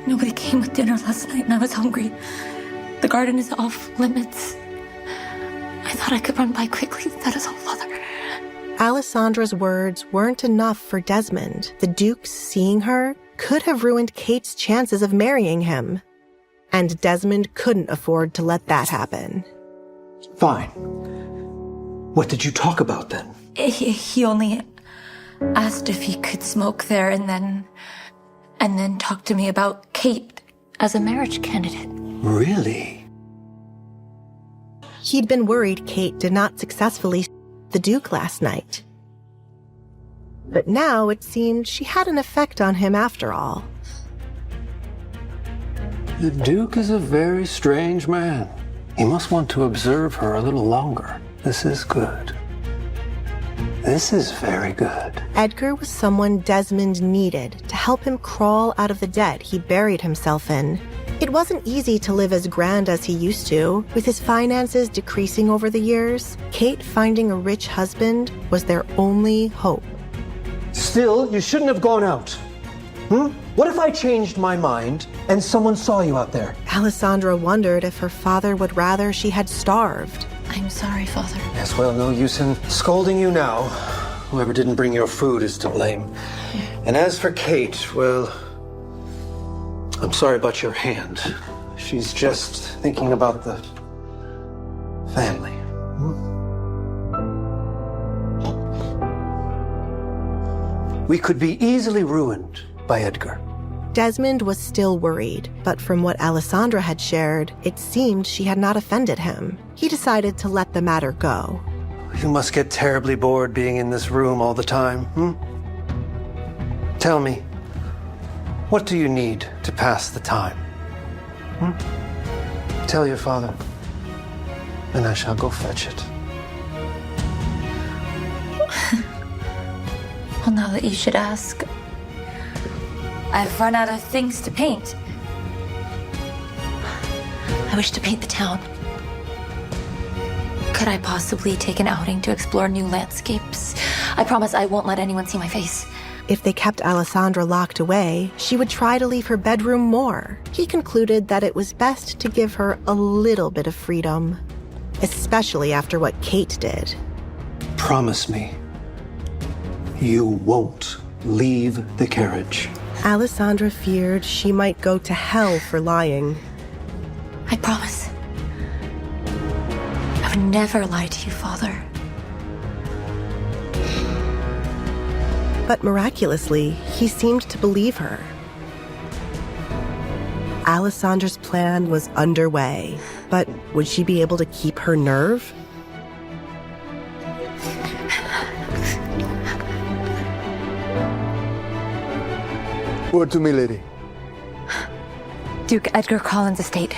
Nobody came with dinner last night and I was hungry. The garden is off limits. I thought I could run by quickly. That is all, Father. Alessandra's words weren't enough for Desmond. The Duke's seeing her could have ruined Kate's chances of marrying him. And Desmond couldn't afford to let that happen. Fine. What did you talk about then? He only asked if he could smoke there and then talk to me about Kate as a marriage candidate. Really? He'd been worried Kate did not successfully the Duke last night. But now it seemed she had an effect on him after all. The Duke is a very strange man. He must want to observe her a little longer. This is good. This is very good. Edgar was someone Desmond needed to help him crawl out of the debt he buried himself in. It wasn't easy to live as grand as he used to. With his finances decreasing over the years, Kate finding a rich husband was their only hope. Still, you shouldn't have gone out. What if I changed my mind and someone saw you out there? Alessandra wondered if her father would rather she had starved. I'm sorry, Father. Yes, well, no use in scolding you now. Whoever didn't bring your food is to blame. And as for Kate, well, I'm sorry about your hand. She's just thinking about the family. We could be easily ruined by Edgar. Desmond was still worried, but from what Alessandra had shared, it seemed she had not offended him. He decided to let the matter go. You must get terribly bored being in this room all the time, Tell me, what do you need to pass the time? Tell your father, and I shall go fetch it. Well, now that you should ask, I've run out of things to paint. I wish to paint the town. Could I possibly take an outing to explore new landscapes? I promise I won't let anyone see my face. If they kept Alessandra locked away, she would try to leave her bedroom more. He concluded that it was best to give her a little bit of freedom, especially after what Kate did. Promise me, you won't leave the carriage. Alessandra feared she might go to hell for lying. I promise. I would never lie to you, Father. But miraculously, he seemed to believe her. Alessandra's plan was underway, but would she be able to keep her nerve? Word to me, lady. Duke Edgar Collins' estate.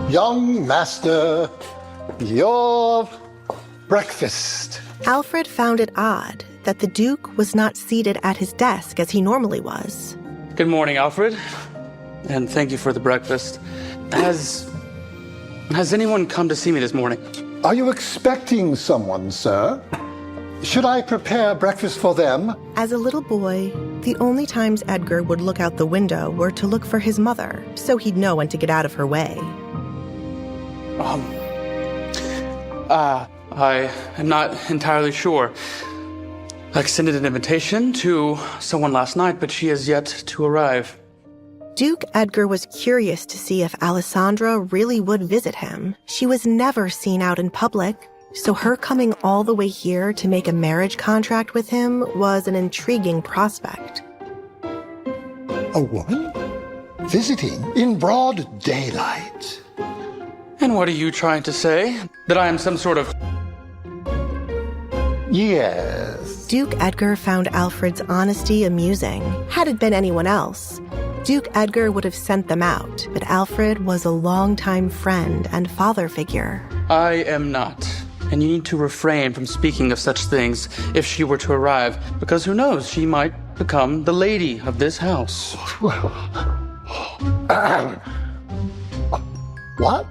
Young master, your breakfast. Alfred found it odd that the Duke was not seated at his desk as he normally was. Good morning, Alfred. And thank you for the breakfast. Has anyone come to see me this morning? Are you expecting someone, sir? Should I prepare breakfast for them? As a little boy, the only times Edgar would look out the window were to look for his mother, so he'd know when to get out of her way. I am not entirely sure. I extended an invitation to someone last night, but she has yet to arrive. Duke Edgar was curious to see if Alessandra really would visit him. She was never seen out in public, so her coming all the way here to make a marriage contract with him was an intriguing prospect. A woman? Visiting in broad daylight? And what are you trying to say? That I am some sort of... Yes. Duke Edgar found Alfred's honesty amusing. Had it been anyone else, Duke Edgar would have sent them out, but Alfred was a longtime friend and father figure. I am not. And you need to refrain from speaking of such things if she were to arrive, because who knows, she might become the lady of this house. What?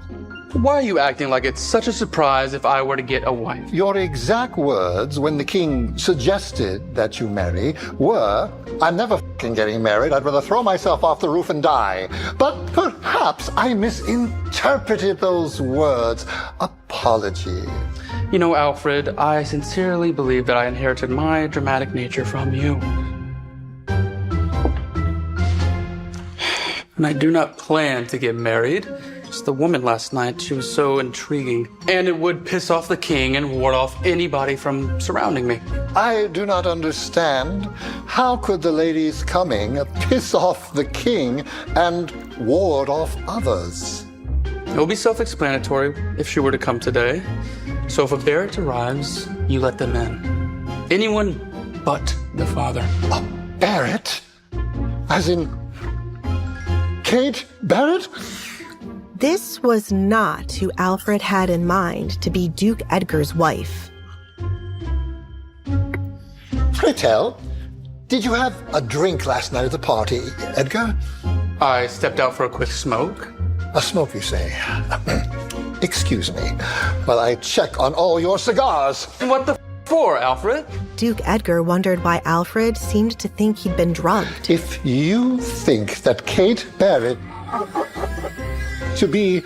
Why are you acting like it's such a surprise if I were to get a wife? Your exact words when the king suggested that you marry were, I'm never f***ing getting married. I'd rather throw myself off the roof and die. But perhaps I misinterpreted those words. Apologies. You know, Alfred, I sincerely believe that I inherited my dramatic nature from you. And I do not plan to get married. Just the woman last night, she was so intriguing. And it would piss off the king and ward off anybody from surrounding me. I do not understand. How could the lady's coming piss off the king and ward off others? It will be self-explanatory if she were to come today. So if a Barrett arrives, you let them in. Anyone but the father. A Barrett? As in Kate Barrett? This was not who Alfred had in mind to be Duke Edgar's wife. Pray tell, did you have a drink last night at the party, Edgar? I stepped out for a quick smoke. A smoke, you say? Excuse me while I check on all your cigars. What the for, Alfred? Duke Edgar wondered why Alfred seemed to think he'd been drugged. If you think that Kate Barrett to be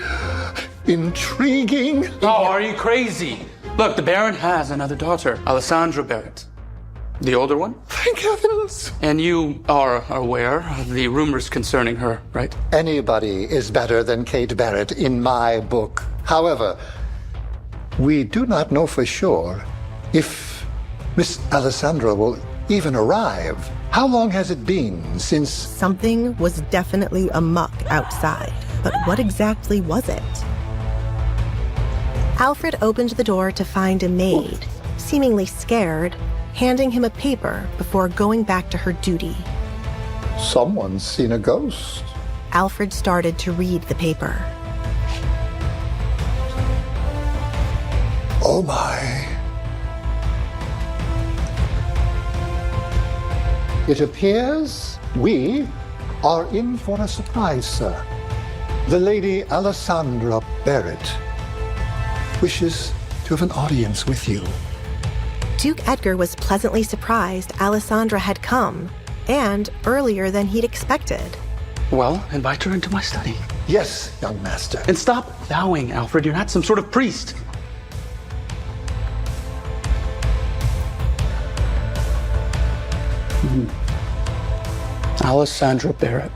intriguing... Oh, are you crazy? Look, the Baron has another daughter, Alessandra Barrett. The older one? Thank heavens. And you are aware of the rumors concerning her, right? Anybody is better than Kate Barrett in my book. However, we do not know for sure if Miss Alessandra will even arrive. How long has it been since... Something was definitely amuck outside, but what exactly was it? Alfred opened the door to find a maid, seemingly scared, handing him a paper before going back to her duty. Someone's seen a ghost. Alfred started to read the paper. Oh my. It appears we are in for a surprise, sir. The Lady Alessandra Barrett wishes to have an audience with you. Duke Edgar was pleasantly surprised Alessandra had come, and earlier than he'd expected. Well, invite her into my study. Yes, young master. And stop bowing, Alfred. You're not some sort of priest. Alessandra Barrett.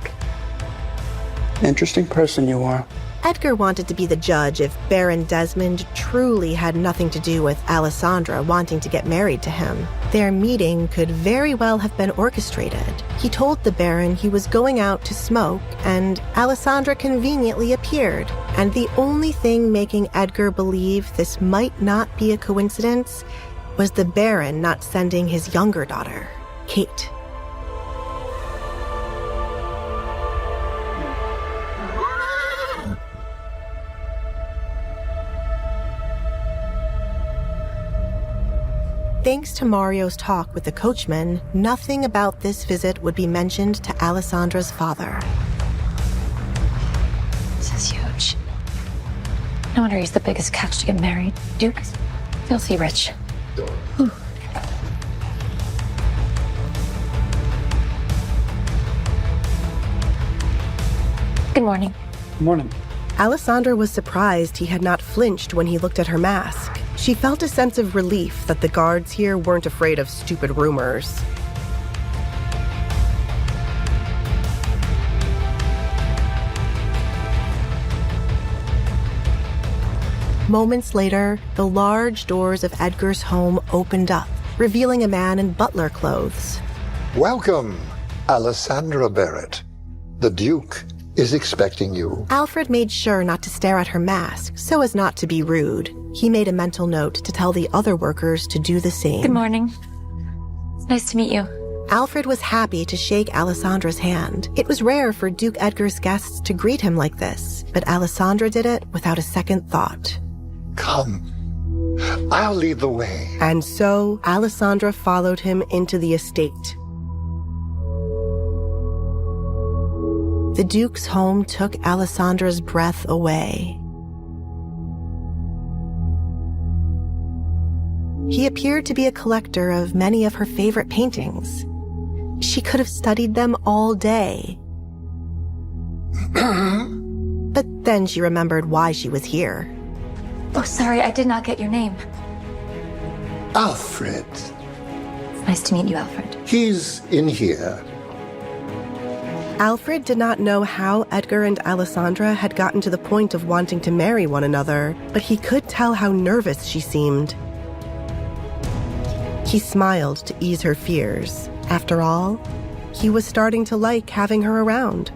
Interesting person you are. Edgar wanted to be the judge if Baron Desmond truly had nothing to do with Alessandra wanting to get married to him. Their meeting could very well have been orchestrated. He told the Baron he was going out to smoke, and Alessandra conveniently appeared. And the only thing making Edgar believe this might not be a coincidence was the Baron not sending his younger daughter, Kate. Thanks to Mario's talk with the coachman, nothing about this visit would be mentioned to Alessandra's father. This is huge. No wonder he's the biggest catch to get married. Duke, filthy rich. Whew. Good morning. Morning. Alessandra was surprised he had not flinched when he looked at her mask. She felt a sense of relief that the guards here weren't afraid of stupid rumors. Moments later, the large doors of Edgar's home opened up, revealing a man in butler clothes. Welcome, Alessandra Barrett. The Duke is expecting you. Alfred made sure not to stare at her mask so as not to be rude. He made a mental note to tell the other workers to do the same. Good morning. It's nice to meet you. Alfred was happy to shake Alessandra's hand. It was rare for Duke Edgar's guests to greet him like this, but Alessandra did it without a second thought. Come. I'll lead the way. And so, Alessandra followed him into the estate. The Duke's home took Alessandra's breath away. He appeared to be a collector of many of her favorite paintings. She could have studied them all day. But then she remembered why she was here. Oh, sorry, I did not get your name. Alfred. Nice to meet you, Alfred. He's in here. Alfred did not know how Edgar and Alessandra had gotten to the point of wanting to marry one another, but he could tell how nervous she seemed. He smiled to ease her fears. After all, he was starting to like having her around.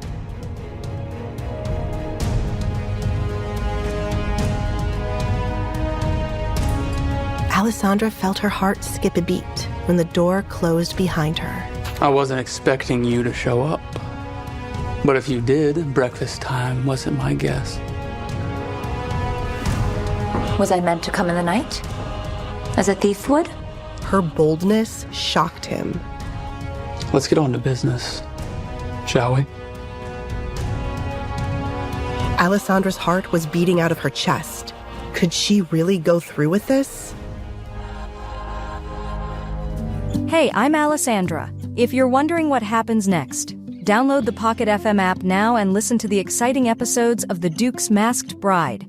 Alessandra felt her heart skip a beat when the door closed behind her. I wasn't expecting you to show up. But if you did, breakfast time wasn't my guess. Was I meant to come in the night? As a thief would? Her boldness shocked him. Let's get on to business, shall we? Alessandra's heart was beating out of her chest. Could she really go through with this? Hey, I'm Alessandra. If you're wondering what happens next, download the Pocket FM app now and listen to the exciting episodes of The Duke's Masked Bride.